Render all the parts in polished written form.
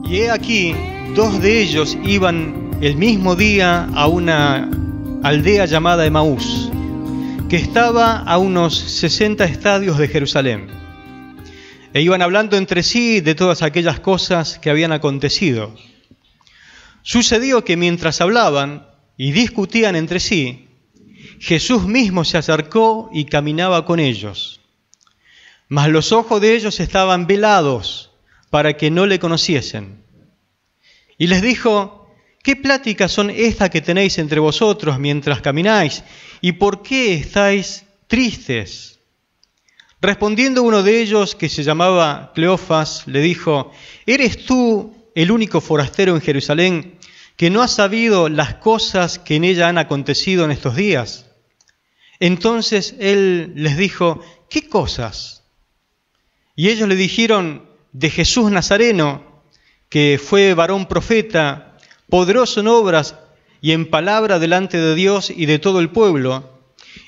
Y he aquí, dos de ellos iban el mismo día a una aldea llamada Emaús, que estaba a unos 60 estadios de Jerusalén. E iban hablando entre sí de todas aquellas cosas que habían acontecido. Sucedió que mientras hablaban y discutían entre sí, Jesús mismo se acercó y caminaba con ellos. Mas los ojos de ellos estaban velados para que no le conociesen. Y les dijo: ¿qué pláticas son estas que tenéis entre vosotros mientras camináis? ¿Y por qué estáis tristes? Respondiendo uno de ellos, que se llamaba Cleofas, le dijo: ¿eres tú el único forastero en Jerusalén que no ha sabido las cosas que en ella han acontecido en estos días? Entonces él les dijo: ¿qué cosas? Y ellos le dijeron: de Jesús Nazareno, que fue varón profeta, poderoso en obras y en palabra delante de Dios y de todo el pueblo,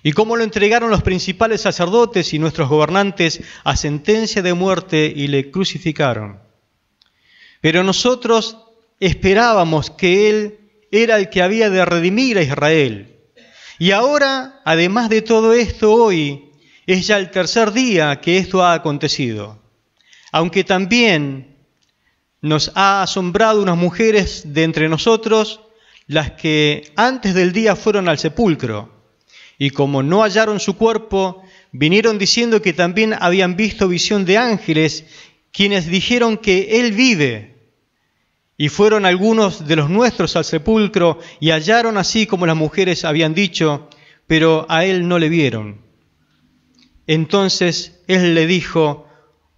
y cómo lo entregaron los principales sacerdotes y nuestros gobernantes a sentencia de muerte y le crucificaron. Pero nosotros esperábamos que Él era el que había de redimir a Israel. Y ahora, además de todo esto, hoy es ya el tercer día que esto ha acontecido. Aunque también nos ha asombrado unas mujeres de entre nosotros, las que antes del día fueron al sepulcro, y como no hallaron su cuerpo, vinieron diciendo que también habían visto visión de ángeles, quienes dijeron que Él vive. Y fueron algunos de los nuestros al sepulcro, y hallaron así como las mujeres habían dicho, pero a Él no le vieron. Entonces Él le dijo: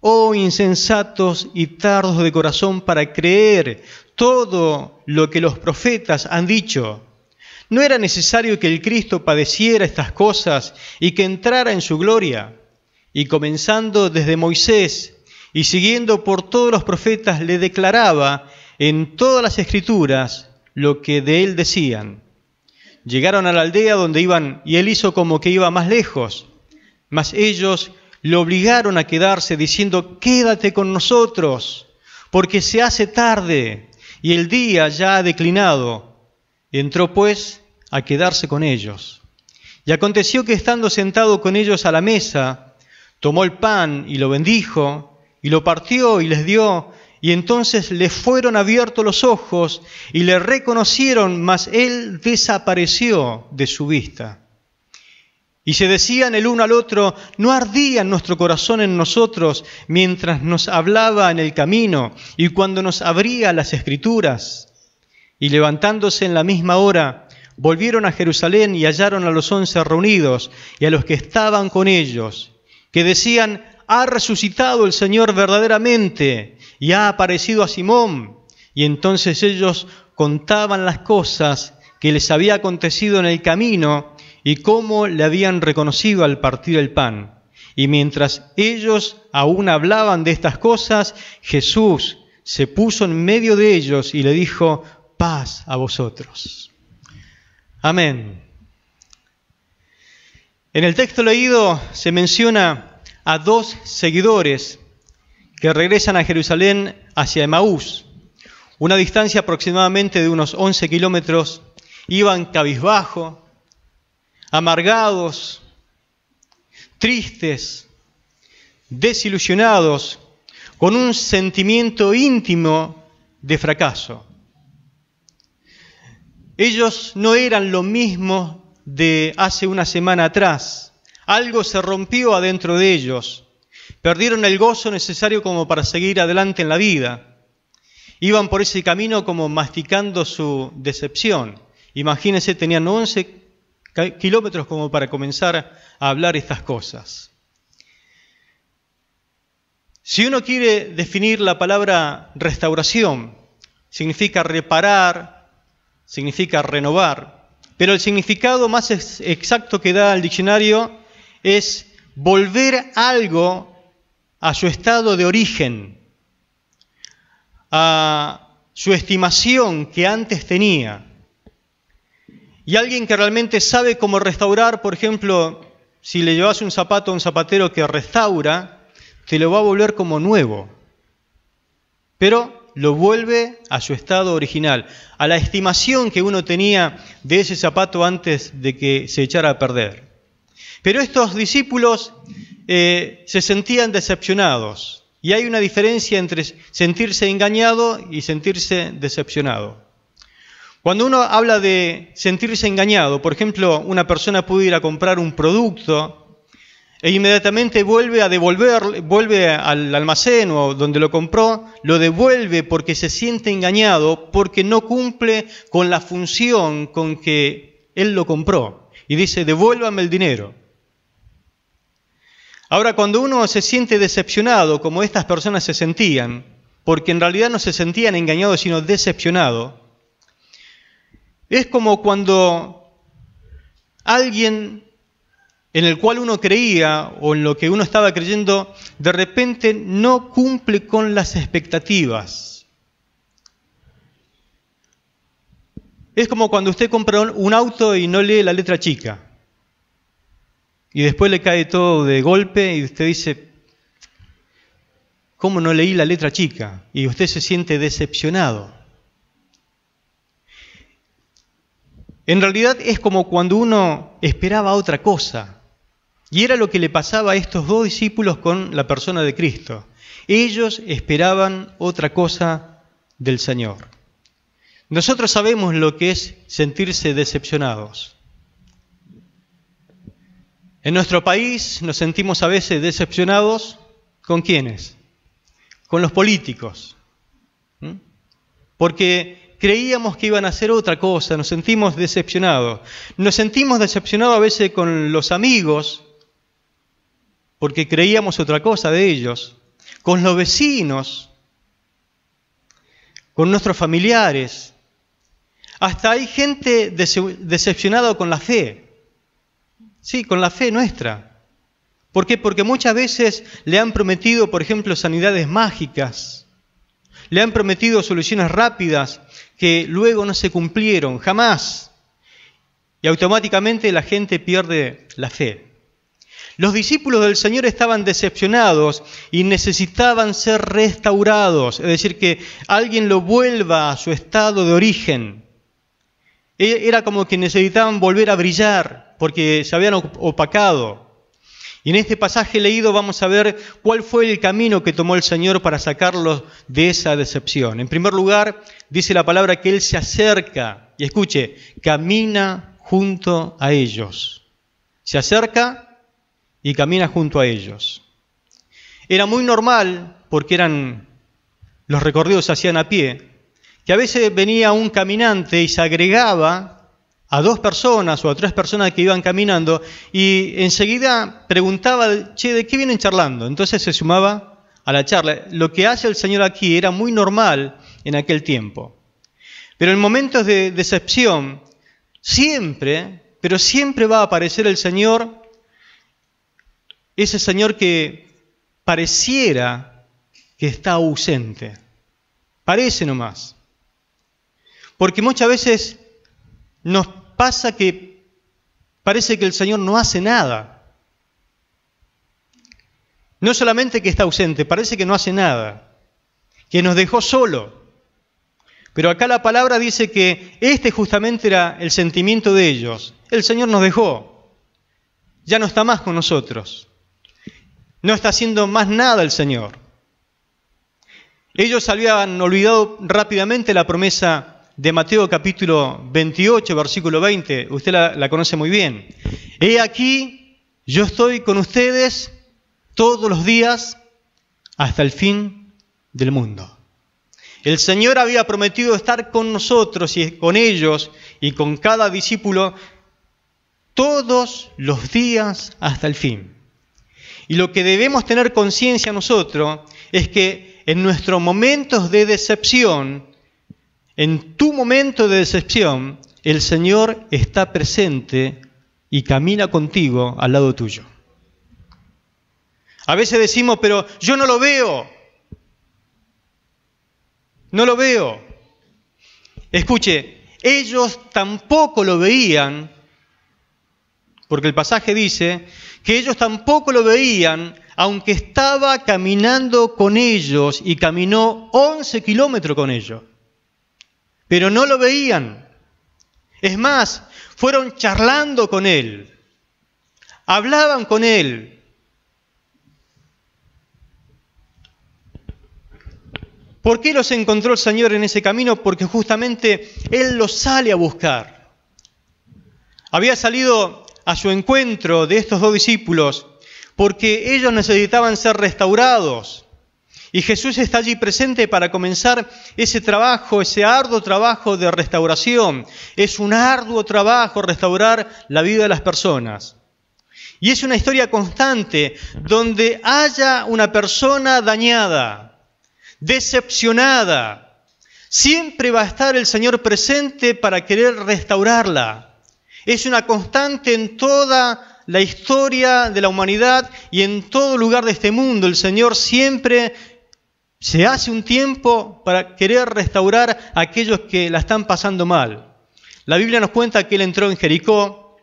oh insensatos y tardos de corazón para creer todo lo que los profetas han dicho. ¿No era necesario que el Cristo padeciera estas cosas y que entrara en su gloria? Y comenzando desde Moisés y siguiendo por todos los profetas, le declaraba en todas las Escrituras lo que de él decían. Llegaron a la aldea donde iban, y él hizo como que iba más lejos, mas ellos lo obligaron a quedarse, diciendo: quédate con nosotros, porque se hace tarde y el día ya ha declinado. Entró pues a quedarse con ellos. Y aconteció que estando sentado con ellos a la mesa, tomó el pan y lo bendijo, y lo partió y les dio, y entonces les fueron abiertos los ojos y le reconocieron, mas él desapareció de su vista. Y se decían el uno al otro: ¿no ardía nuestro corazón en nosotros mientras nos hablaba en el camino y cuando nos abría las Escrituras? Y levantándose en la misma hora, volvieron a Jerusalén y hallaron a los 11 reunidos y a los que estaban con ellos, que decían: ha resucitado el Señor verdaderamente y ha aparecido a Simón. Y entonces ellos contaban las cosas que les había acontecido en el camino y cómo le habían reconocido al partir el pan. Y mientras ellos aún hablaban de estas cosas, Jesús se puso en medio de ellos y le dijo: paz a vosotros. Amén. En el texto leído se menciona a dos seguidores que regresan a Jerusalén hacia Emaús, una distancia aproximadamente de unos 11 kilómetros. Iban cabizbajo, amargados, tristes, desilusionados, con un sentimiento íntimo de fracaso. Ellos no eran lo mismo de hace una semana atrás. Algo se rompió adentro de ellos. Perdieron el gozo necesario como para seguir adelante en la vida. Iban por ese camino como masticando su decepción. Imagínense, tenían 11 kilómetros como para comenzar a hablar estas cosas. Si uno quiere definir la palabra restauración, significa reparar, significa renovar, pero el significado más exacto que da el diccionario es volver algo a su estado de origen, a su estimación que antes tenía. Y alguien que realmente sabe cómo restaurar, por ejemplo, si le llevas un zapato a un zapatero que restaura, te lo va a volver como nuevo. Pero lo vuelve a su estado original, a la estimación que uno tenía de ese zapato antes de que se echara a perder. Pero estos discípulos se sentían decepcionados, y hay una diferencia entre sentirse engañado y sentirse decepcionado. Cuando uno habla de sentirse engañado, por ejemplo, una persona puede ir a comprar un producto e inmediatamente vuelve al almacén o donde lo compró, lo devuelve porque se siente engañado, porque no cumple con la función con que él lo compró. Y dice, devuélvame el dinero. Ahora, cuando uno se siente decepcionado, como estas personas se sentían, porque en realidad no se sentían engañados, sino decepcionados, es como cuando alguien en el cual uno creía o en lo que uno estaba creyendo, de repente no cumple con las expectativas. Es como cuando usted compra un auto y no lee la letra chica. Y después le cae todo de golpe y usted dice, ¿cómo no leí la letra chica? Y usted se siente decepcionado. En realidad es como cuando uno esperaba otra cosa. Y era lo que le pasaba a estos dos discípulos con la persona de Cristo. Ellos esperaban otra cosa del Señor. Nosotros sabemos lo que es sentirse decepcionados. En nuestro país nos sentimos a veces decepcionados, ¿con quiénes? Con los políticos. Porque creíamos que iban a hacer otra cosa, nos sentimos decepcionados. Nos sentimos decepcionados a veces con los amigos, porque creíamos otra cosa de ellos, con los vecinos, con nuestros familiares. Hasta hay gente decepcionada con la fe. Sí, con la fe nuestra. ¿Por qué? Porque muchas veces le han prometido, por ejemplo, sanidades mágicas. Le han prometido soluciones rápidas que luego no se cumplieron, jamás. Y automáticamente la gente pierde la fe. Los discípulos del Señor estaban decepcionados y necesitaban ser restaurados, es decir, que alguien lo vuelva a su estado de origen. Era como que necesitaban volver a brillar porque se habían opacado. Y en este pasaje leído vamos a ver cuál fue el camino que tomó el Señor para sacarlos de esa decepción. En primer lugar, dice la palabra que Él se acerca, y escuche, camina junto a ellos. Se acerca y camina junto a ellos. Era muy normal, porque los recorridos se hacían a pie, que a veces venía un caminante y se agregaba a 2 personas o a 3 personas que iban caminando y enseguida preguntaba, che, ¿de qué vienen charlando? Entonces se sumaba a la charla. Lo que hace el Señor aquí era muy normal en aquel tiempo. Pero en momentos de decepción, pero siempre va a aparecer el Señor, ese Señor que pareciera que está ausente. Parece nomás. Porque muchas veces nos pasa que parece que el Señor no hace nada. No solamente que está ausente, parece que no hace nada. Que nos dejó solo. Pero acá la palabra dice que este justamente era el sentimiento de ellos. El Señor nos dejó. Ya no está más con nosotros. No está haciendo más nada el Señor. Ellos habían olvidado rápidamente la promesa de Mateo capítulo 28, versículo 20. Usted la conoce muy bien. He aquí, yo estoy con ustedes todos los días hasta el fin del mundo. El Señor había prometido estar con nosotros y con ellos y con cada discípulo todos los días hasta el fin. Y lo que debemos tener conciencia nosotros es que en nuestros momentos de decepción, en tu momento de decepción, el Señor está presente y camina contigo al lado tuyo. A veces decimos, pero yo no lo veo. No lo veo. Escuche, ellos tampoco lo veían, porque el pasaje dice que ellos tampoco lo veían aunque estaba caminando con ellos y caminó 11 kilómetros con ellos. Pero no lo veían. Es más, fueron charlando con él, hablaban con él. ¿Por qué los encontró el Señor en ese camino? Porque justamente Él los sale a buscar. Había salido a su encuentro de estos dos discípulos porque ellos necesitaban ser restaurados. Y Jesús está allí presente para comenzar ese trabajo, ese arduo trabajo de restauración. Es un arduo trabajo restaurar la vida de las personas. Y es una historia constante donde haya una persona dañada, decepcionada. Siempre va a estar el Señor presente para querer restaurarla. Es una constante en toda la historia de la humanidad y en todo lugar de este mundo. El Señor siempre se hace un tiempo para querer restaurar a aquellos que la están pasando mal. La Biblia nos cuenta que Él entró en Jericó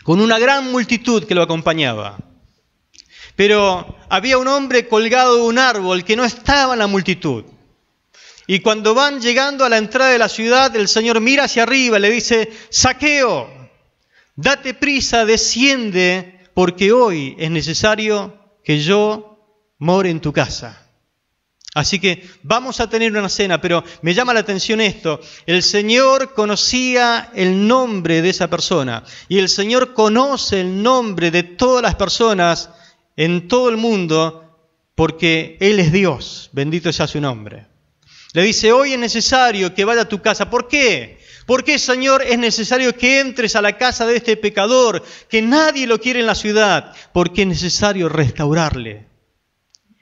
con una gran multitud que lo acompañaba. Pero había un hombre colgado de un árbol que no estaba en la multitud. Y cuando van llegando a la entrada de la ciudad, el Señor mira hacia arriba y le dice: Zaqueo, date prisa, desciende, porque hoy es necesario que yo more en tu casa. Así que vamos a tener una cena, pero me llama la atención esto. El Señor conocía el nombre de esa persona y el Señor conoce el nombre de todas las personas en todo el mundo porque Él es Dios, bendito sea su nombre. Le dice: hoy es necesario que vaya a tu casa. ¿Por qué? ¿Por qué, Señor, es necesario que entres a la casa de este pecador, que nadie lo quiere en la ciudad? Porque es necesario restaurarle.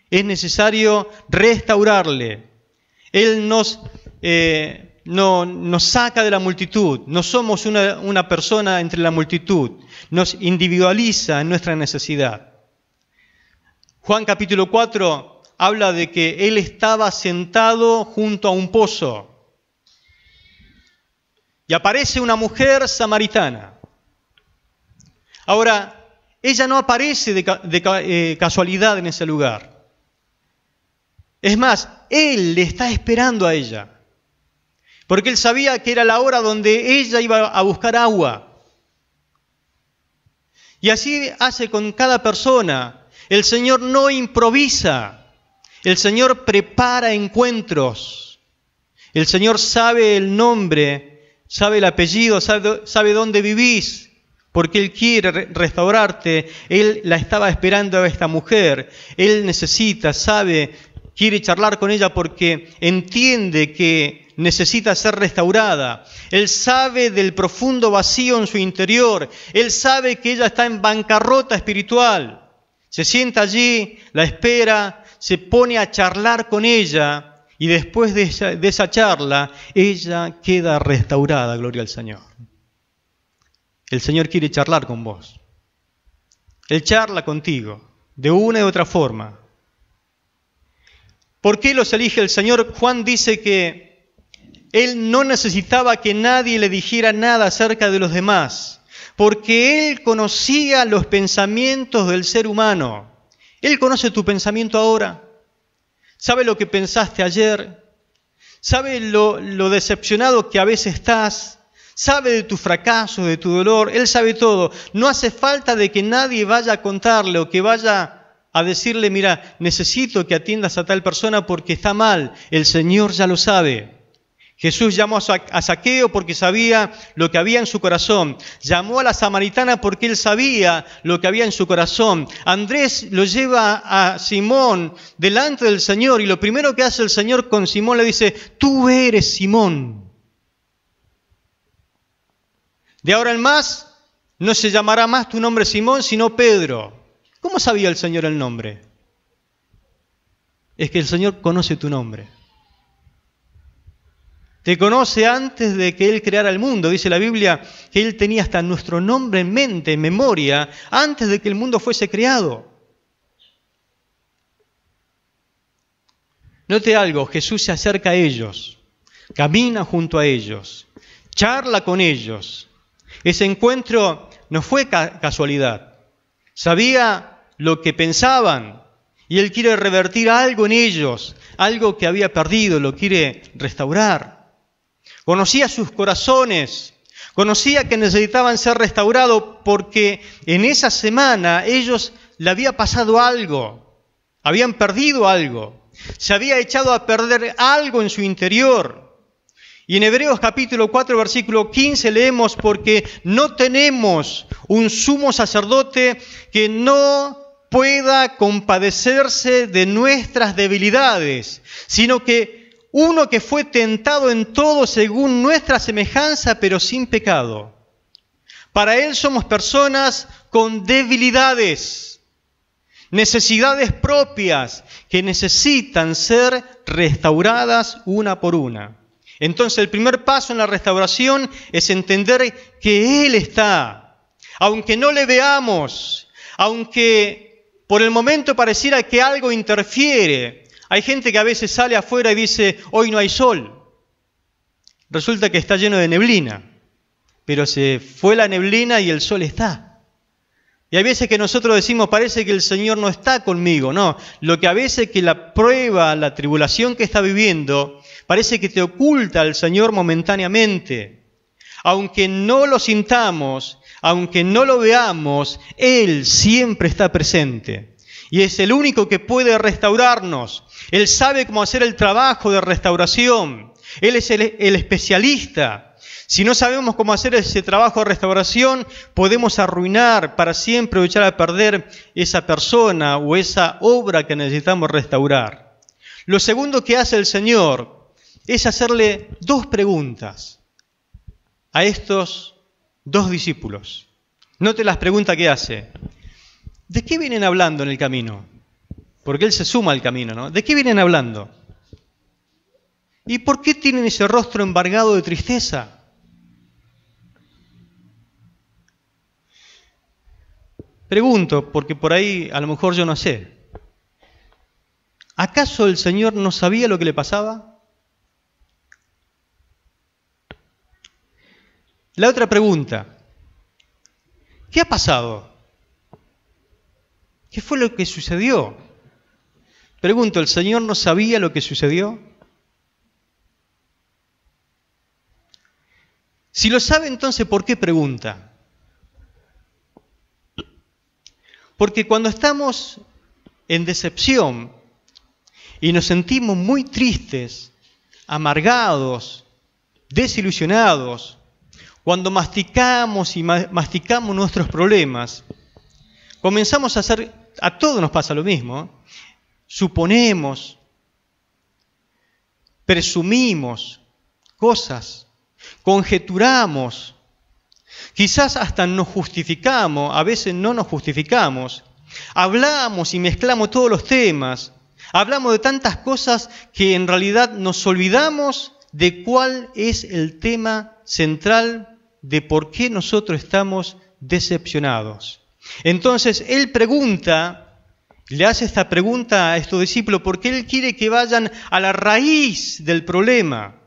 Es necesario restaurarle. Él nos saca de la multitud. No somos una persona entre la multitud. Nos individualiza en nuestra necesidad. Juan capítulo 4 habla de que Él estaba sentado junto a un pozo. Y aparece una mujer samaritana. Ahora, ella no aparece de casualidad en ese lugar. Es más, Él le está esperando a ella, porque Él sabía que era la hora donde ella iba a buscar agua. Y así hace con cada persona. El Señor no improvisa, el Señor prepara encuentros. El Señor sabe el nombre, sabe el apellido, sabe dónde vivís, porque Él quiere restaurarte. Él la estaba esperando a esta mujer. Él necesita, quiere charlar con ella porque entiende que necesita ser restaurada. Él sabe del profundo vacío en su interior. Él sabe que ella está en bancarrota espiritual. Se sienta allí, la espera, se pone a charlar con ella y después de esa charla, ella queda restaurada, gloria al Señor. El Señor quiere charlar con vos. Él charla contigo de una y otra forma. ¿Por qué los elige el Señor? Juan dice que Él no necesitaba que nadie le dijera nada acerca de los demás, porque Él conocía los pensamientos del ser humano. Él conoce tu pensamiento ahora, sabe lo que pensaste ayer, sabe lo decepcionado que a veces estás, sabe de tu fracaso, de tu dolor. Él sabe todo. No hace falta de que nadie vaya a contarle o que vaya a decirle: mira, necesito que atiendas a tal persona porque está mal. El Señor ya lo sabe. Jesús llamó a Zaqueo porque sabía lo que había en su corazón. Llamó a la samaritana porque Él sabía lo que había en su corazón. Andrés lo lleva a Simón delante del Señor y lo primero que hace el Señor con Simón le dice: tú eres Simón. De ahora en más no se llamará más tu nombre Simón, sino Pedro. ¿Cómo sabía el Señor el nombre? Es que el Señor conoce tu nombre. Te conoce antes de que Él creara el mundo. Dice la Biblia que Él tenía hasta nuestro nombre en mente, en memoria, antes de que el mundo fuese creado. Note algo, Jesús se acerca a ellos, camina junto a ellos, charla con ellos. Ese encuentro no fue casualidad. Sabía lo que pensaban y Él quiere revertir algo en ellos, algo que había perdido, lo quiere restaurar. Conocía sus corazones, conocía que necesitaban ser restaurados porque en esa semana ellos le había pasado algo, habían perdido algo, se había echado a perder algo en su interior. Y en Hebreos capítulo 4, versículo 15 leemos: porque no tenemos un sumo sacerdote que no pueda compadecerse de nuestras debilidades, sino que uno que fue tentado en todo según nuestra semejanza, pero sin pecado. Para Él somos personas con debilidades, necesidades propias que necesitan ser restauradas una por una. Entonces el primer paso en la restauración es entender que Él está, aunque no le veamos, aunque por el momento pareciera que algo interfiere. Hay gente que a veces sale afuera y dice: hoy no hay sol. Resulta que está lleno de neblina, pero se fue la neblina y el sol está. Y hay veces que nosotros decimos: parece que el Señor no está conmigo. No, lo que a veces que la prueba, la tribulación que está viviendo, parece que te oculta al Señor momentáneamente. Aunque no lo sintamos, aunque no lo veamos, Él siempre está presente. Y es el único que puede restaurarnos. Él sabe cómo hacer el trabajo de restauración. Él es el especialista. Si no sabemos cómo hacer ese trabajo de restauración, podemos arruinar para siempre o echar a perder esa persona o esa obra que necesitamos restaurar. Lo segundo que hace el Señor es hacerle dos preguntas a estos dos discípulos. Note las preguntas que hace. ¿De qué vienen hablando en el camino? Porque Él se suma al camino, ¿no? ¿De qué vienen hablando? ¿Y por qué tienen ese rostro embargado de tristeza? Pregunto, porque por ahí a lo mejor yo no sé. ¿Acaso el Señor no sabía lo que le pasaba? La otra pregunta. ¿Qué ha pasado? ¿Qué fue lo que sucedió? Pregunto, ¿el Señor no sabía lo que sucedió? Si lo sabe, entonces, ¿por qué pregunta? Porque cuando estamos en decepción y nos sentimos muy tristes, amargados, desilusionados, cuando masticamos nuestros problemas, comenzamos a hacer, a todos nos pasa lo mismo, suponemos, presumimos cosas, conjeturamos, quizás hasta nos justificamos, a veces no nos justificamos, hablamos y mezclamos todos los temas, hablamos de tantas cosas que en realidad nos olvidamos de cuál es el tema central de por qué nosotros estamos decepcionados. Entonces Él le hace esta pregunta a estos discípulos porque Él quiere que vayan a la raíz del problema.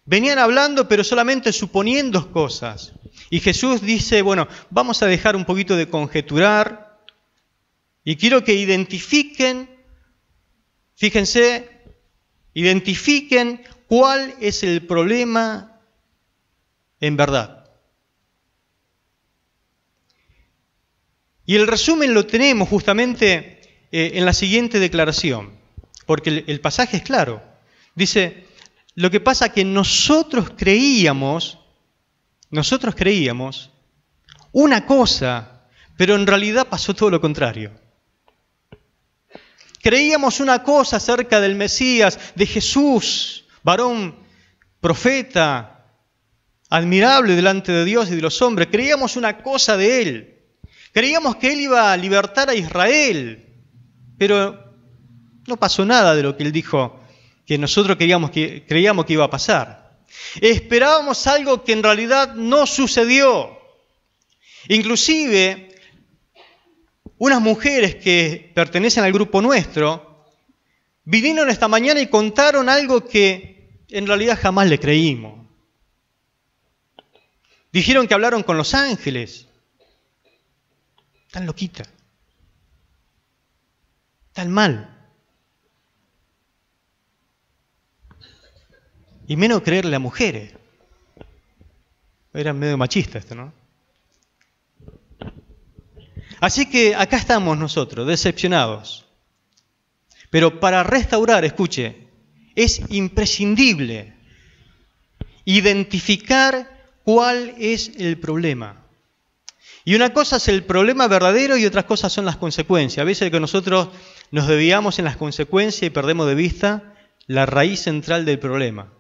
Venían hablando pero solamente suponiendo cosas. Y Jesús dice, bueno, vamos a dejar un poquito de conjeturar y quiero que identifiquen, fíjense, identifiquen cuál es el problema en verdad. Y el resumen lo tenemos justamente en la siguiente declaración, porque el pasaje es claro. Dice, lo que pasa es que nosotros creíamos una cosa, pero en realidad pasó todo lo contrario. Creíamos una cosa acerca del Mesías, de Jesús, varón, profeta, admirable delante de Dios y de los hombres. Creíamos una cosa de Él. Creíamos que Él iba a libertar a Israel, pero no pasó nada de lo que Él dijo que nosotros creíamos que iba a pasar. Esperábamos algo que en realidad no sucedió. Inclusive, unas mujeres que pertenecen al grupo nuestro vinieron esta mañana y contaron algo que en realidad jamás le creímos. Dijeron que hablaron con los ángeles. Tan loquita. Están mal. Y menos creerle a mujeres. Era medio machista esto, ¿no? Así que acá estamos nosotros, decepcionados. Pero para restaurar, escuche, es imprescindible identificar cuál es el problema. Y una cosa es el problema verdadero y otras cosas son las consecuencias. A veces que nosotros nos desviamos en las consecuencias y perdemos de vista la raíz central del problema.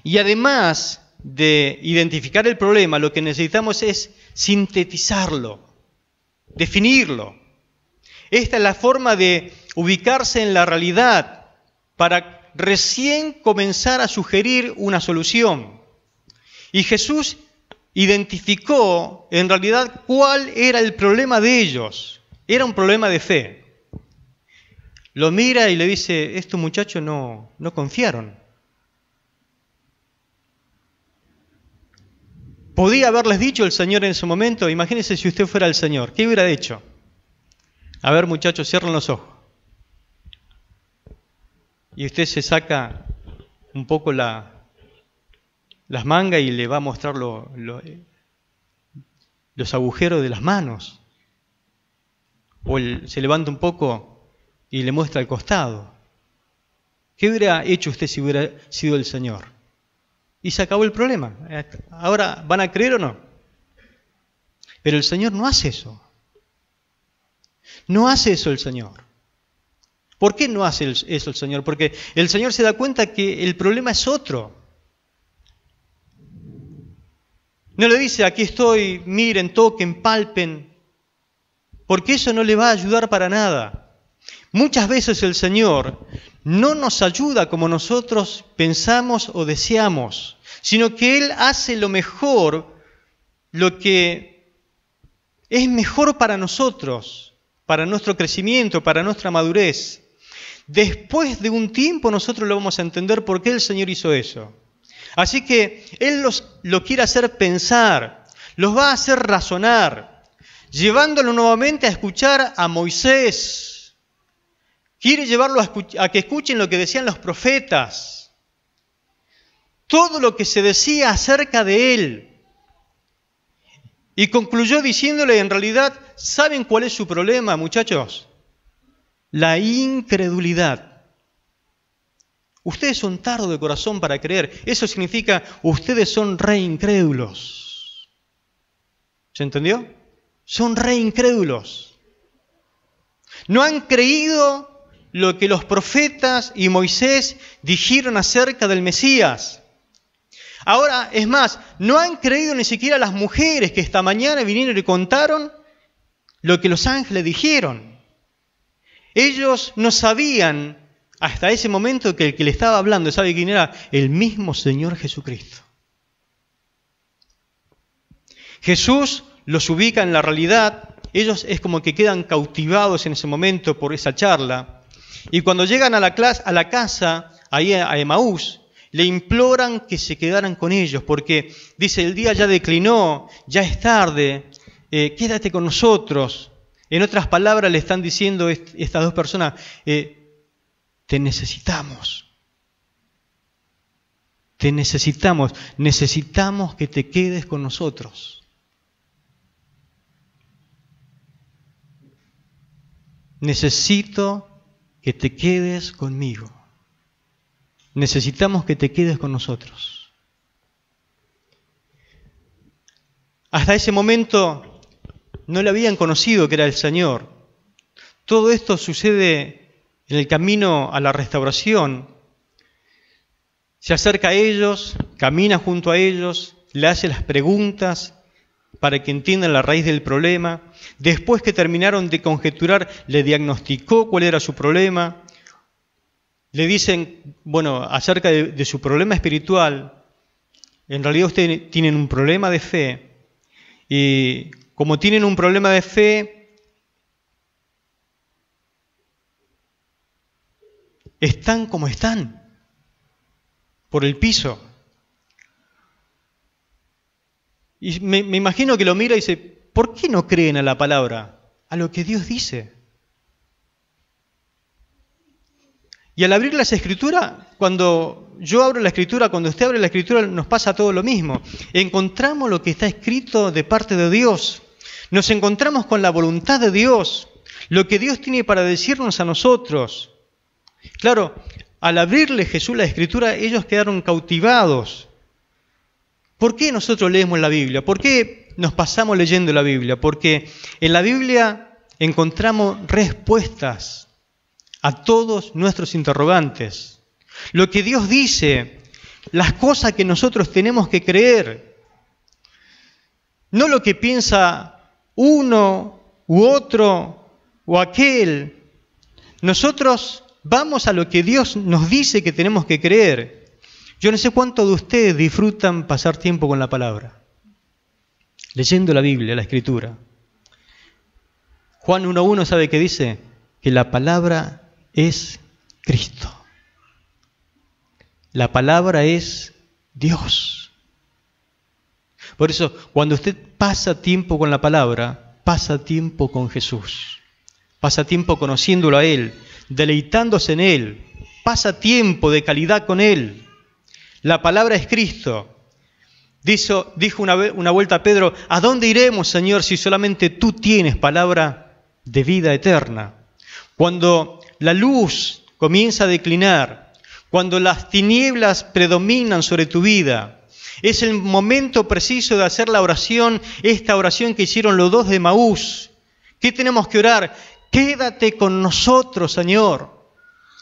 Y además de identificar el problema, lo que necesitamos es sintetizarlo, definirlo. Esta es la forma de ubicarse en la realidad para recién comenzar a sugerir una solución. Y Jesús identificó en realidad cuál era el problema de ellos. Era un problema de fe. Lo mira y le dice, estos muchachos no confiaron. Podía haberles dicho el Señor en ese momento, imagínense si usted fuera el Señor, ¿qué hubiera hecho? A ver, muchachos, cierren los ojos. Y usted se saca un poco las mangas y le va a mostrar los agujeros de las manos. O se levanta un poco y le muestra el costado. ¿Qué hubiera hecho usted si hubiera sido el Señor? Y se acabó el problema. Ahora, ¿van a creer o no? Pero el Señor no hace eso. No hace eso el Señor. ¿Por qué no hace eso el Señor? Porque el Señor se da cuenta que el problema es otro. No le dice, aquí estoy, miren, toquen, palpen, porque eso no le va a ayudar para nada. Muchas veces el Señor no nos ayuda como nosotros pensamos o deseamos, sino que Él hace lo mejor, lo que es mejor para nosotros, para nuestro crecimiento, para nuestra madurez. Después de un tiempo nosotros lo vamos a entender por qué el Señor hizo eso. Así que Él lo quiere hacer pensar, los va a hacer razonar, llevándolo nuevamente a escuchar a Moisés. Quiere llevarlo a que escuchen lo que decían los profetas. Todo lo que se decía acerca de Él. Y concluyó diciéndole, en realidad, ¿saben cuál es su problema, muchachos? La incredulidad. Ustedes son tardos de corazón para creer. Eso significa, ustedes son re incrédulos. ¿Se entendió? Son re incrédulos. No han creído lo que los profetas y Moisés dijeron acerca del Mesías. Ahora, es más, no han creído ni siquiera las mujeres que esta mañana vinieron y contaron lo que los ángeles dijeron. Ellos no sabían hasta ese momento que el que le estaba hablando, ¿sabe quién era? El mismo Señor Jesucristo. Jesús los ubica en la realidad, ellos es como que quedan cautivados en ese momento por esa charla. Y cuando llegan a la casa, ahí a Emaús, le imploran que se quedaran con ellos, porque dice, el día ya declinó, ya es tarde, quédate con nosotros. En otras palabras le están diciendo estas dos personas, te necesitamos. Te necesitamos, necesitamos que te quedes con nosotros. Necesito que te quedes conmigo. Necesitamos que te quedes con nosotros. Hasta ese momento no le habían conocido que era el Señor. Todo esto sucede en el camino a la restauración. Se acerca a ellos, camina junto a ellos, le hace las preguntas para que entiendan la raíz del problema. Después que terminaron de conjeturar, le diagnosticó cuál era su problema. Le dicen, bueno, acerca de su problema espiritual, en realidad ustedes tienen un problema de fe. Y como tienen un problema de fe, están como están, por el piso. Y me imagino que lo mira y dice, ¿por qué no creen a la palabra? A lo que Dios dice. Y al abrir las Escrituras, cuando yo abro la Escritura, cuando usted abre la Escritura, nos pasa todo lo mismo. Encontramos lo que está escrito de parte de Dios. Nos encontramos con la voluntad de Dios, lo que Dios tiene para decirnos a nosotros. Claro, al abrirle Jesús la Escritura, ellos quedaron cautivados. ¿Por qué nosotros leemos la Biblia? ¿Por qué nos pasamos leyendo la Biblia? Porque en la Biblia encontramos respuestas a todos nuestros interrogantes. Lo que Dios dice, las cosas que nosotros tenemos que creer. No lo que piensa uno u otro o aquel. Nosotros vamos a lo que Dios nos dice que tenemos que creer. Yo no sé cuántos de ustedes disfrutan pasar tiempo con la palabra, leyendo la Biblia, la Escritura. Juan 1:1 ¿sabe qué dice? Que la palabra es Cristo. La palabra es Dios. Por eso, cuando usted pasa tiempo con la palabra, pasa tiempo con Jesús. Pasa tiempo conociéndolo a Él, deleitándose en Él. Pasa tiempo de calidad con Él. La palabra es Cristo. Dijo una vuelta a Pedro, ¿a dónde iremos, Señor, si solamente tú tienes palabra de vida eterna? Cuando la luz comienza a declinar, cuando las tinieblas predominan sobre tu vida, es el momento preciso de hacer la oración, esta oración que hicieron los dos de Emaús. ¿Qué tenemos que orar? Quédate con nosotros, Señor.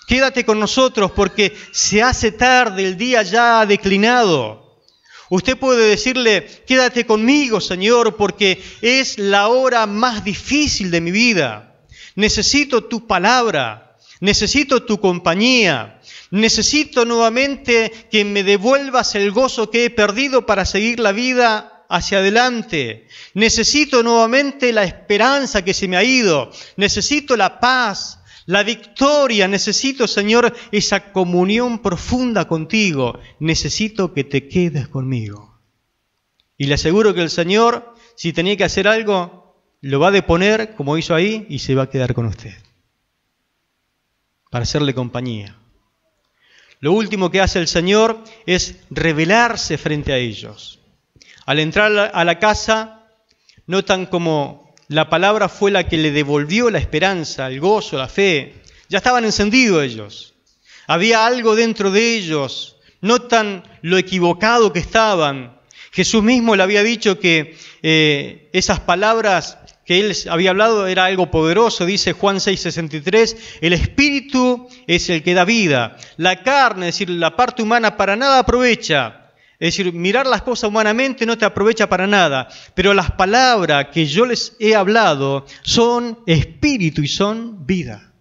Quédate con nosotros porque se hace tarde, el día ya ha declinado. Usted puede decirle, quédate conmigo, Señor, porque es la hora más difícil de mi vida. Necesito tu palabra, necesito tu compañía, necesito nuevamente que me devuelvas el gozo que he perdido para seguir la vida hacia adelante. Necesito nuevamente la esperanza que se me ha ido. Necesito la paz, la victoria. Necesito, Señor, esa comunión profunda contigo. Necesito que te quedes conmigo. Y le aseguro que el Señor, si tenía que hacer algo, lo va a deponer, como hizo ahí, y se va a quedar con usted, para hacerle compañía. Lo último que hace el Señor es revelarse frente a ellos. Al entrar a la casa, notan como la palabra fue la que le devolvió la esperanza, el gozo, la fe. Ya estaban encendidos ellos. Había algo dentro de ellos. Notan lo equivocado que estaban. Jesús mismo le había dicho que esas palabras que él había hablado era algo poderoso. Dice Juan 6:63, el Espíritu es el que da vida. La carne, es decir, la parte humana, para nada aprovecha. Es decir, mirar las cosas humanamente no te aprovecha para nada. Pero las palabras que yo les he hablado son espíritu y son vida.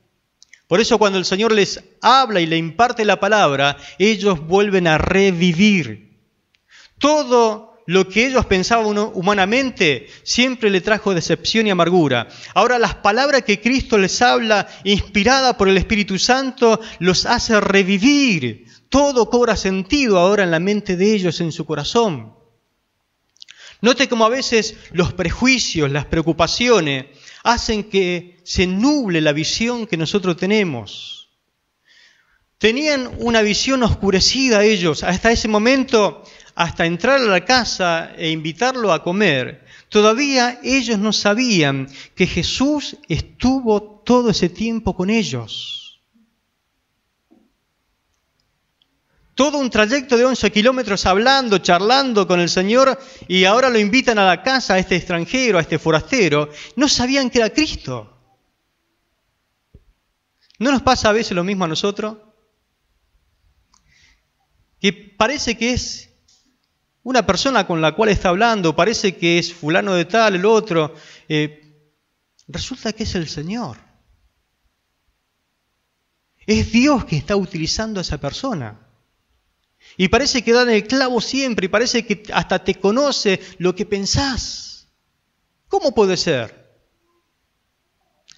Por eso cuando el Señor les habla y le imparte la palabra, ellos vuelven a revivir. Todo lo que ellos pensaban humanamente siempre le trajo decepción y amargura. Ahora las palabras que Cristo les habla, inspirada por el Espíritu Santo, los hace revivir. Todo cobra sentido ahora en la mente de ellos, en su corazón. Note cómo a veces los prejuicios, las preocupaciones, hacen que se nuble la visión que nosotros tenemos. Tenían una visión oscurecida ellos. Hasta ese momento, hasta entrar a la casa e invitarlo a comer, todavía ellos no sabían que Jesús estuvo todo ese tiempo con ellos. Todo un trayecto de 11 kilómetros hablando, charlando con el Señor, y ahora lo invitan a la casa a este extranjero, a este forastero. No sabían que era Cristo. ¿No nos pasa a veces lo mismo a nosotros? Que parece que es una persona con la cual está hablando, parece que es fulano de tal, el otro. Resulta que es el Señor. Es Dios que está utilizando a esa persona. Y parece que da en el clavo siempre, y parece que hasta te conoce lo que pensás. ¿Cómo puede ser?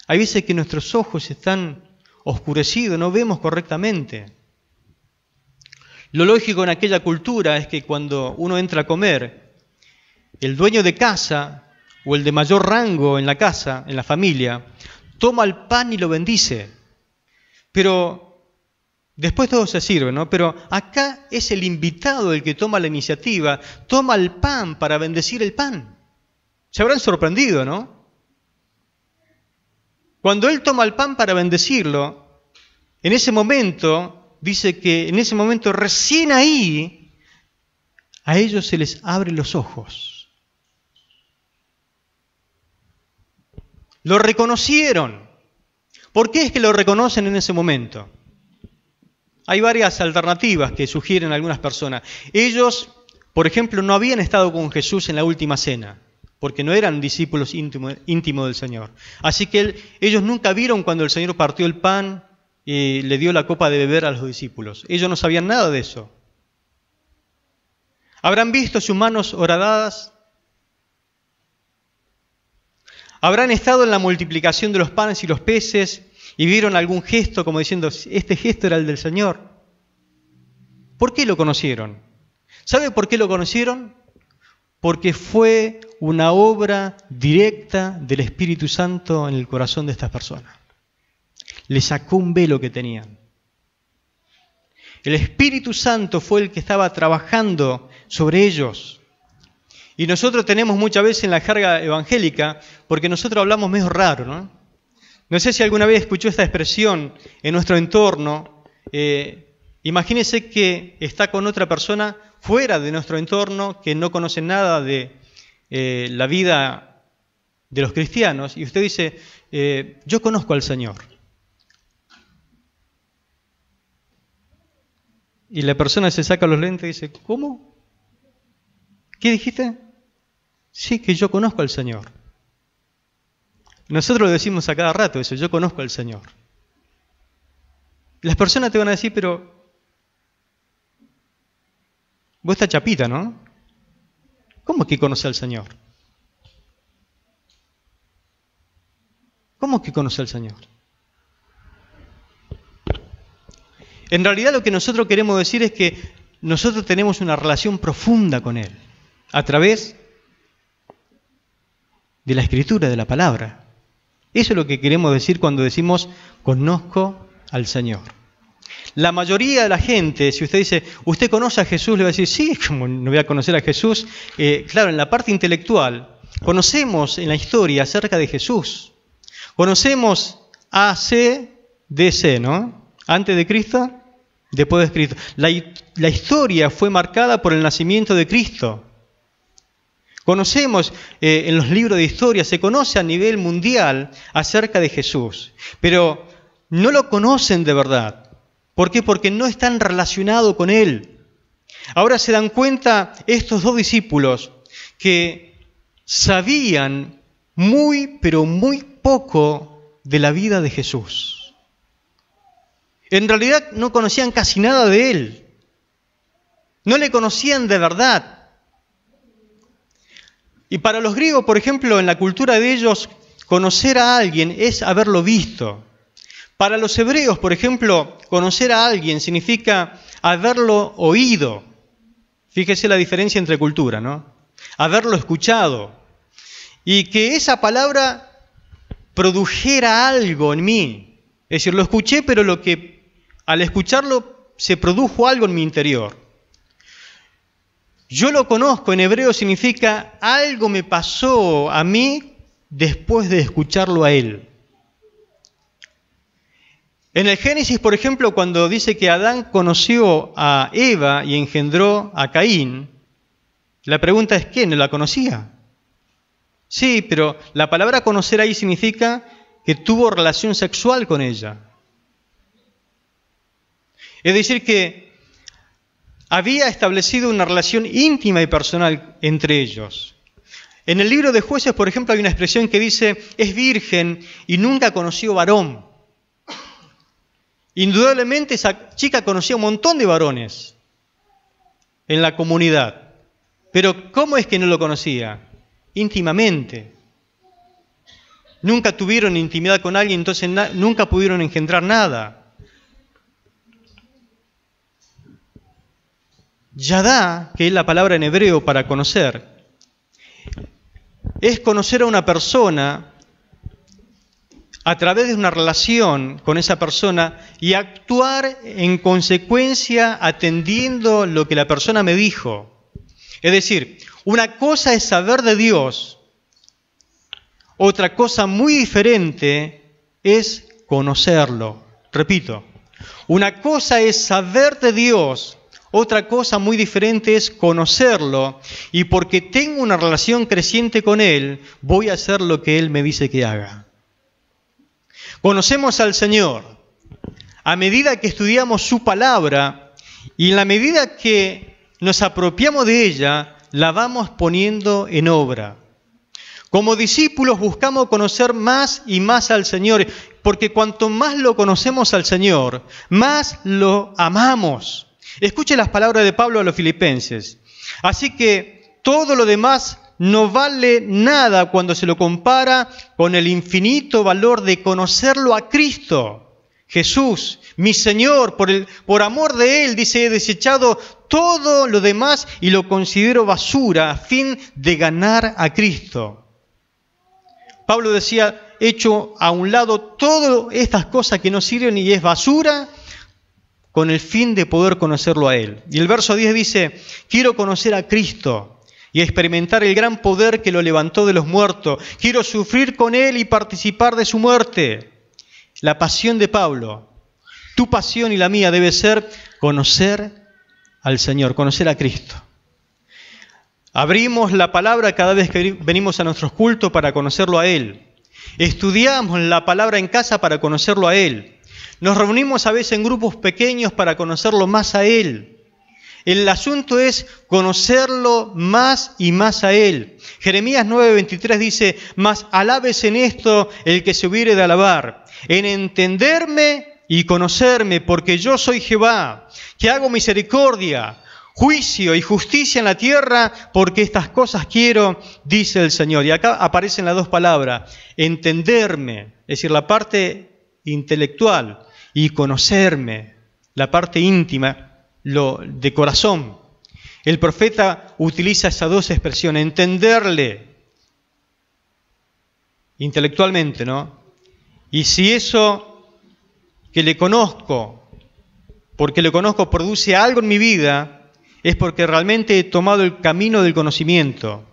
Hay veces que nuestros ojos están oscurecidos, no vemos correctamente. Lo lógico en aquella cultura es que cuando uno entra a comer, el dueño de casa o el de mayor rango en la casa, en la familia, toma el pan y lo bendice. Pero Después todos se sirven, ¿no? Pero acá es el invitado el que toma la iniciativa, toma el pan para bendecir el pan. Se habrán sorprendido, ¿no? Cuando él toma el pan para bendecirlo, en ese momento, dice que en ese momento recién ahí, a ellos se les abren los ojos. Lo reconocieron. ¿Por qué es que lo reconocen en ese momento? Hay varias alternativas que sugieren algunas personas. Ellos, por ejemplo, no habían estado con Jesús en la última cena, porque no eran discípulos íntimos del Señor. Así que ellos nunca vieron cuando el Señor partió el pan y le dio la copa de beber a los discípulos. Ellos no sabían nada de eso. ¿Habrán visto sus manos horadadas? ¿Habrán estado en la multiplicación de los panes y los peces y vieron algún gesto como diciendo, este gesto era el del Señor? ¿Por qué lo conocieron? ¿Sabe por qué lo conocieron? Porque fue una obra directa del Espíritu Santo en el corazón de estas personas. Le sacó un velo que tenían. El Espíritu Santo fue el que estaba trabajando sobre ellos. Y nosotros tenemos muchas veces en la jerga evangélica, porque nosotros hablamos medio raro, ¿no? No sé si alguna vez escuchó esta expresión en nuestro entorno. Imagínese que está con otra persona fuera de nuestro entorno, que no conoce nada de la vida de los cristianos, y usted dice, yo conozco al Señor. Y la persona se saca los lentes y dice, ¿cómo? ¿Qué dijiste? Sí, que yo conozco al Señor. Nosotros lo decimos a cada rato eso, yo conozco al Señor. Las personas te van a decir, pero vos estás chapita, ¿no? ¿Cómo que conoce al Señor? ¿Cómo que conoce al Señor? En realidad lo que nosotros queremos decir es que nosotros tenemos una relación profunda con Él, a través de la Escritura, de la Palabra. Eso es lo que queremos decir cuando decimos, conozco al Señor. La mayoría de la gente, si usted dice, ¿usted conoce a Jesús? Le va a decir, sí, ¿cómo no voy a conocer a Jesús? Claro, en la parte intelectual, conocemos en la historia acerca de Jesús. Conocemos AC, DC, ¿no? Antes de Cristo, después de Cristo. La historia fue marcada por el nacimiento de Cristo. Conocemos en los libros de historia, se conoce a nivel mundial acerca de Jesús, pero no lo conocen de verdad. ¿Por qué? Porque no están relacionados con Él. Ahora se dan cuenta estos dos discípulos que sabían muy, pero muy poco de la vida de Jesús. En realidad no conocían casi nada de Él. No le conocían de verdad. Y para los griegos, por ejemplo, en la cultura de ellos, conocer a alguien es haberlo visto. Para los hebreos, por ejemplo, conocer a alguien significa haberlo oído. Fíjese la diferencia entre cultura, ¿no? Haberlo escuchado. Y que esa palabra produjera algo en mí. Es decir, lo escuché, pero al escucharlo se produjo algo en mi interior. Yo lo conozco, en hebreo significa algo me pasó a mí después de escucharlo a él. En el Génesis, por ejemplo, cuando dice que Adán conoció a Eva y engendró a Caín, la pregunta es, ¿quién la conocía? Sí, pero la palabra conocer ahí significa que tuvo relación sexual con ella. Es decir, que había establecido una relación íntima y personal entre ellos. En el libro de Jueces, por ejemplo, hay una expresión que dice, es virgen y nunca conoció varón. Indudablemente esa chica conocía un montón de varones en la comunidad. Pero ¿cómo es que no lo conocía? Íntimamente. Nunca tuvieron intimidad con alguien, entonces nunca pudieron engendrar nada. Yadá, que es la palabra en hebreo para conocer, es conocer a una persona a través de una relación con esa persona y actuar en consecuencia atendiendo lo que la persona me dijo. Es decir, una cosa es saber de Dios, otra cosa muy diferente es conocerlo. Repito, una cosa es saber de Dios, otra cosa muy diferente es conocerlo, y porque tengo una relación creciente con Él, voy a hacer lo que Él me dice que haga. Conocemos al Señor a medida que estudiamos su palabra y en la medida que nos apropiamos de ella, la vamos poniendo en obra. Como discípulos buscamos conocer más y más al Señor, porque cuanto más lo conocemos al Señor, más lo amamos. Escuche las palabras de Pablo a los Filipenses. Así que todo lo demás no vale nada cuando se lo compara con el infinito valor de conocerlo a Cristo, Jesús, mi Señor. Por amor de Él, dice, he desechado todo lo demás y lo considero basura a fin de ganar a Cristo. Pablo decía, hecho a un lado todas estas cosas que no sirven y es basura, con el fin de poder conocerlo a Él. Y el verso 10 dice, quiero conocer a Cristo y experimentar el gran poder que lo levantó de los muertos. Quiero sufrir con Él y participar de su muerte. La pasión de Pablo, tu pasión y la mía debe ser conocer al Señor, conocer a Cristo. Abrimos la palabra cada vez que venimos a nuestros cultos para conocerlo a Él. Estudiamos la palabra en casa para conocerlo a Él. Nos reunimos a veces en grupos pequeños para conocerlo más a Él. El asunto es conocerlo más y más a Él. Jeremías 9:23 dice, mas alabes en esto el que se hubiere de alabar, en entenderme y conocerme, porque yo soy Jehová, que hago misericordia, juicio y justicia en la tierra, porque estas cosas quiero, dice el Señor. Y acá aparecen las dos palabras, entenderme, es decir, la parte intelectual, y conocerme, la parte íntima, lo de corazón. El profeta utiliza esas dos expresiones, entenderle intelectualmente, ¿no? Y si eso que le conozco, porque le conozco, produce algo en mi vida, es porque realmente he tomado el camino del conocimiento.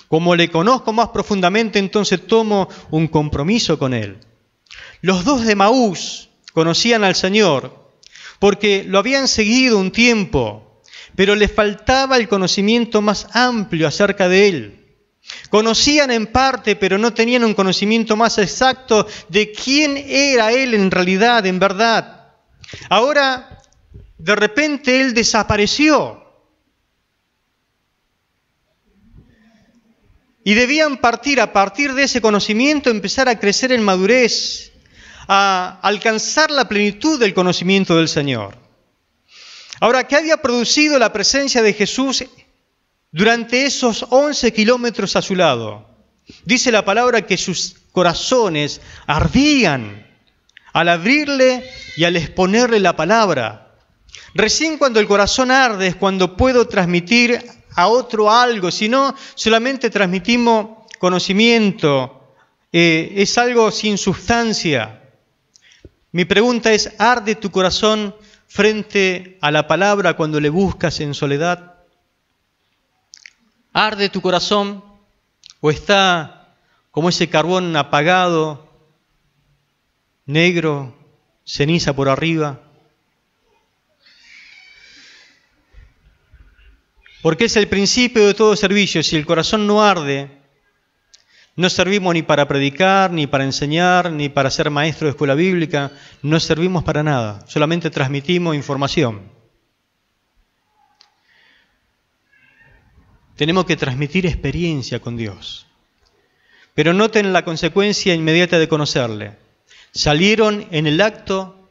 Como le conozco más profundamente, entonces tomo un compromiso con Él. Los dos de Emaús conocían al Señor porque lo habían seguido un tiempo, pero les faltaba el conocimiento más amplio acerca de Él. Conocían en parte, pero no tenían un conocimiento más exacto de quién era Él en realidad, en verdad. Ahora, de repente, Él desapareció. Y debían partir, a partir de ese conocimiento, empezar a crecer en madurez, a alcanzar la plenitud del conocimiento del Señor. Ahora, ¿qué había producido la presencia de Jesús durante esos 11 kilómetros a su lado? Dice la palabra que sus corazones ardían al abrirle y al exponerle la palabra. Recién cuando el corazón arde es cuando puedo transmitir a otro algo, si no, solamente transmitimos conocimiento, es algo sin sustancia. Mi pregunta es, ¿arde tu corazón frente a la palabra cuando le buscas en soledad? ¿Arde tu corazón o está como ese carbón apagado, negro, ceniza por arriba? Porque es el principio de todo servicio. Si el corazón no arde, no servimos ni para predicar, ni para enseñar, ni para ser maestro de escuela bíblica. No servimos para nada. Solamente transmitimos información. Tenemos que transmitir experiencia con Dios. Pero noten la consecuencia inmediata de conocerle. Salieron en el acto,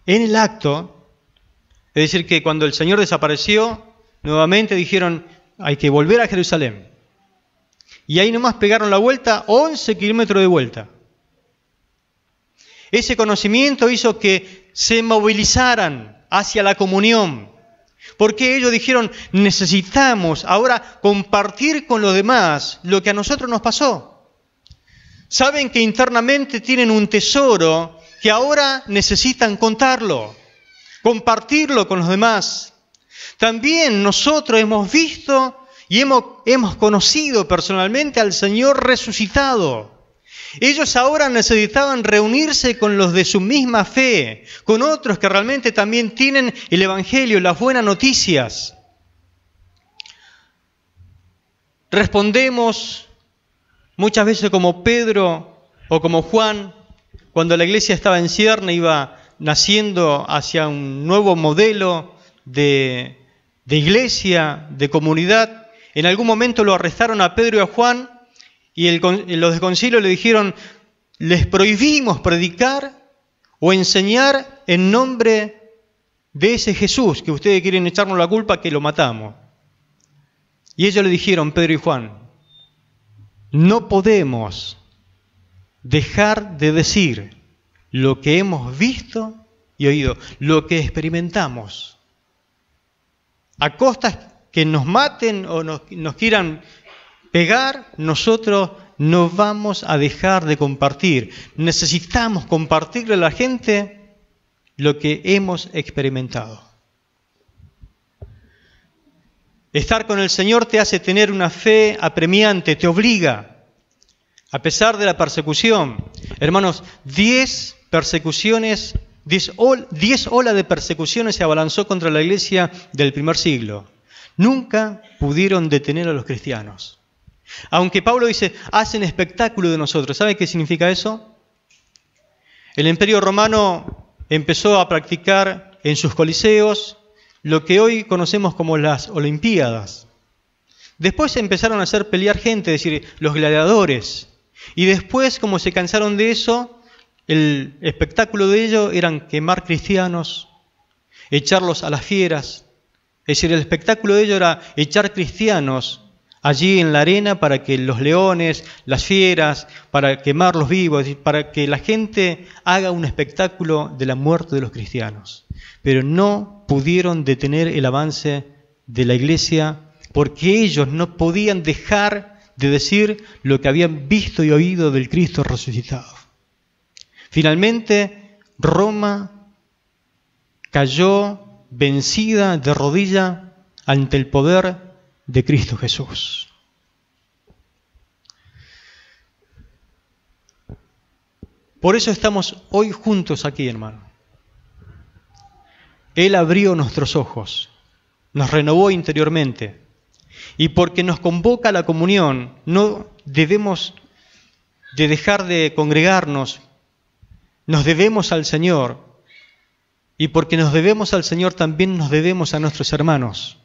es decir, que cuando el Señor desapareció, nuevamente dijeron, hay que volver a Jerusalén. Y ahí nomás pegaron la vuelta, 11 kilómetros de vuelta. Ese conocimiento hizo que se movilizaran hacia la comunión. Porque ellos dijeron, necesitamos ahora compartir con los demás lo que a nosotros nos pasó. Saben que internamente tienen un tesoro que ahora necesitan contarlo, compartirlo con los demás. También nosotros hemos visto y hemos conocido personalmente al Señor resucitado. Ellos ahora necesitaban reunirse con los de su misma fe, con otros que realmente también tienen el Evangelio, las buenas noticias. Respondemos muchas veces como Pedro o como Juan, cuando la iglesia estaba en cierne, iba naciendo hacia un nuevo modelo de iglesia, de comunidad. En algún momento lo arrestaron a Pedro y a Juan y los de concilio le dijeron: les prohibimos predicar o enseñar en nombre de ese Jesús que ustedes quieren echarnos la culpa que lo matamos. Y ellos le dijeron, Pedro y Juan: no podemos dejar de decir lo que hemos visto y oído, lo que experimentamos. A costa que nos maten o nos quieran pegar, nosotros no vamos a dejar de compartir. Necesitamos compartirle a la gente lo que hemos experimentado. Estar con el Señor te hace tener una fe apremiante, te obliga, a pesar de la persecución. Hermanos, 10 olas de persecuciones se abalanzó contra la iglesia del primer siglo. Nunca pudieron detener a los cristianos. Aunque Pablo dice, hacen espectáculo de nosotros. ¿Sabe qué significa eso? El Imperio Romano empezó a practicar en sus coliseos lo que hoy conocemos como las Olimpiadas. Después empezaron a hacer pelear gente, es decir, los gladiadores. Y después, como se cansaron de eso, el espectáculo de ellos eran quemar cristianos, echarlos a las fieras. Es decir, el espectáculo de ellos era echar cristianos allí en la arena para que los leones, las fieras, para quemarlos vivos, es decir, para que la gente haga un espectáculo de la muerte de los cristianos. Pero no pudieron detener el avance de la iglesia porque ellos no podían dejar de decir lo que habían visto y oído del Cristo resucitado. Finalmente, Roma cayó vencida de rodilla ante el poder de Cristo Jesús. Por eso estamos hoy juntos aquí, hermano. Él abrió nuestros ojos, nos renovó interiormente. Y porque nos convoca a la comunión, no debemos de dejar de congregarnos, nos debemos al Señor. Y porque nos debemos al Señor, también nos debemos a nuestros hermanos.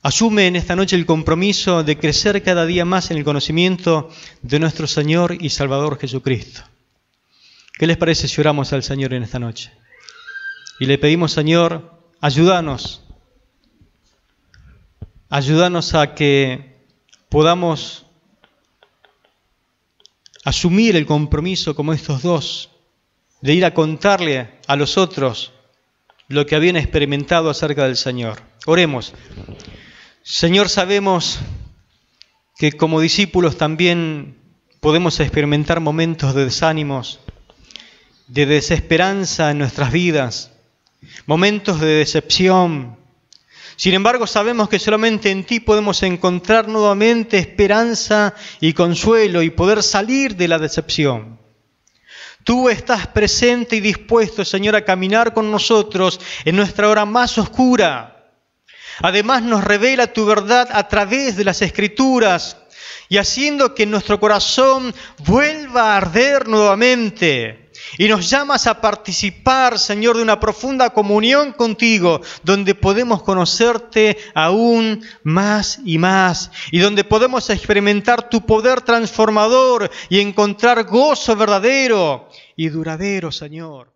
Asume en esta noche el compromiso de crecer cada día más en el conocimiento de nuestro Señor y Salvador Jesucristo. ¿Qué les parece si oramos al Señor en esta noche? Y le pedimos, Señor, ayúdanos a que podamos asumir el compromiso como estos dos, de ir a contarle a los otros lo que habían experimentado acerca del Señor. Oremos. Señor, sabemos que como discípulos también podemos experimentar momentos de desánimos, de desesperanza en nuestras vidas, momentos de decepción. Sin embargo, sabemos que solamente en ti podemos encontrar nuevamente esperanza y consuelo y poder salir de la decepción. Tú estás presente y dispuesto, Señor, a caminar con nosotros en nuestra hora más oscura. Además, nos revela tu verdad a través de las Escrituras y haciendo que nuestro corazón vuelva a arder nuevamente. Y nos llamas a participar, Señor, de una profunda comunión contigo, donde podemos conocerte aún más y más, y donde podemos experimentar tu poder transformador y encontrar gozo verdadero y duradero, Señor.